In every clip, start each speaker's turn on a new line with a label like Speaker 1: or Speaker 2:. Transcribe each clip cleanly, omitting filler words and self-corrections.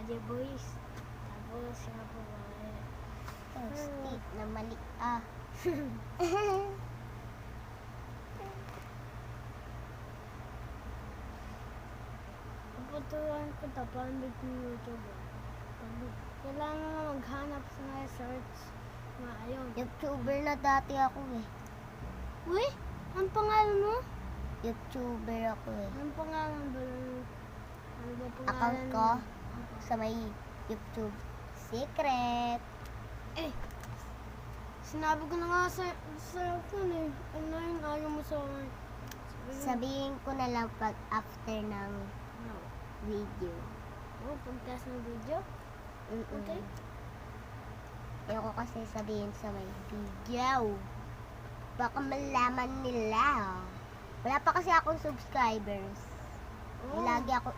Speaker 1: DJ Boys. Tapos nga po
Speaker 2: Stick na mali.
Speaker 1: puputuan ko ito, pambit ng YouTube. Kailangan nga maghanap sa mga search. Ayun.
Speaker 2: YouTuber na dati ako eh.
Speaker 1: Uy, ang pangalan mo?
Speaker 2: YouTuber ako eh.
Speaker 1: Anong pangalan ba? Ano ba pangalan
Speaker 2: Account ko
Speaker 1: mo?
Speaker 2: sa may YouTube. Secret.
Speaker 1: Eh, sinabi ko na nga sa phone eh. Ano yun, ayaw mo sa akin.
Speaker 2: Sabihin ko na lang pag after ng
Speaker 1: No.
Speaker 2: video.
Speaker 1: Oh, pagkas ng video? Okay.
Speaker 2: Ayoko kasi sabihin sa may video. Baka malaman nila. Wala pa kasi akong subscribers.
Speaker 1: Oh.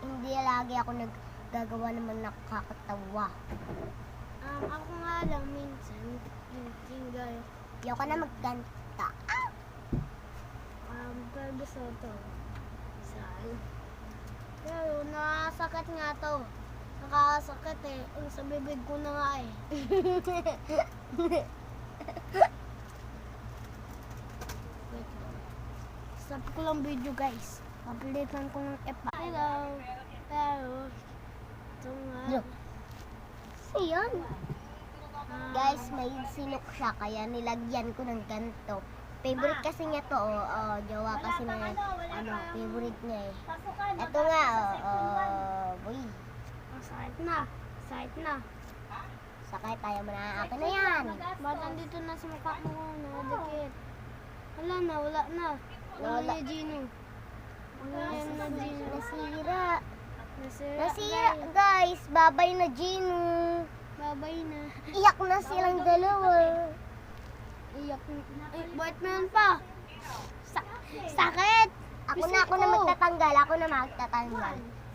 Speaker 2: Hindi lagi ako naggagawa naman nakakatawa.
Speaker 1: Ako nga lang minsan, yung guy,
Speaker 2: Ayoko na magkanta.
Speaker 1: pero gusto to. Pero nakasakit nga to. Nakasakit eh. Sa bibig ko na nga eh. Wait lang. Stop ko lang video guys. Papilitan ko ng epa. Hello. Pero, ito nga.
Speaker 2: Yo. Siyan.
Speaker 1: Ah,
Speaker 2: Guys, may sinok siya kaya nilagyan ko ng ganito. Favorite kasi niya to, jowa kasi na, favorite niya eh. Ito nga, boy.
Speaker 1: sakit na. Sakit na.
Speaker 2: Sakay tayo mo na, akin na yan.
Speaker 1: Ba't andito na sa mukha mo? Nakadikit. Wala na, wala na. Wala
Speaker 2: Wala.
Speaker 1: na Gino. Wala na Gino.
Speaker 2: Nasira.
Speaker 1: Nasira.
Speaker 2: Nasira, guys. Babay na Gino.
Speaker 1: Babay na.
Speaker 2: Iyak na silang dalawa.
Speaker 1: Iyak na. Ay, bakit meron pa? Sakit!
Speaker 2: Ako na magtatanggal.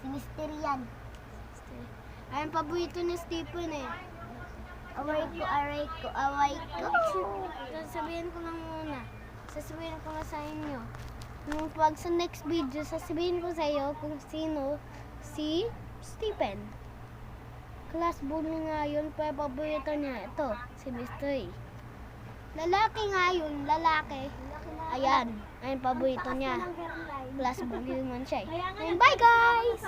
Speaker 2: Si Mister yan.
Speaker 1: Ayun, paborito ni Stephen eh.
Speaker 2: Aray ko.
Speaker 1: Sasabihin ko lang muna. Sasabihin ko na sa inyo. Nung pag sa next video, sasabihin ko sa iyo kung sino si Stephen. Class bully nga yun, pero paborito niya ito, si Mr. A. Lalaki nga yun, lalaki. Ayan, ayun paborito niya. Class bully man siya eh. Ayun, bye guys!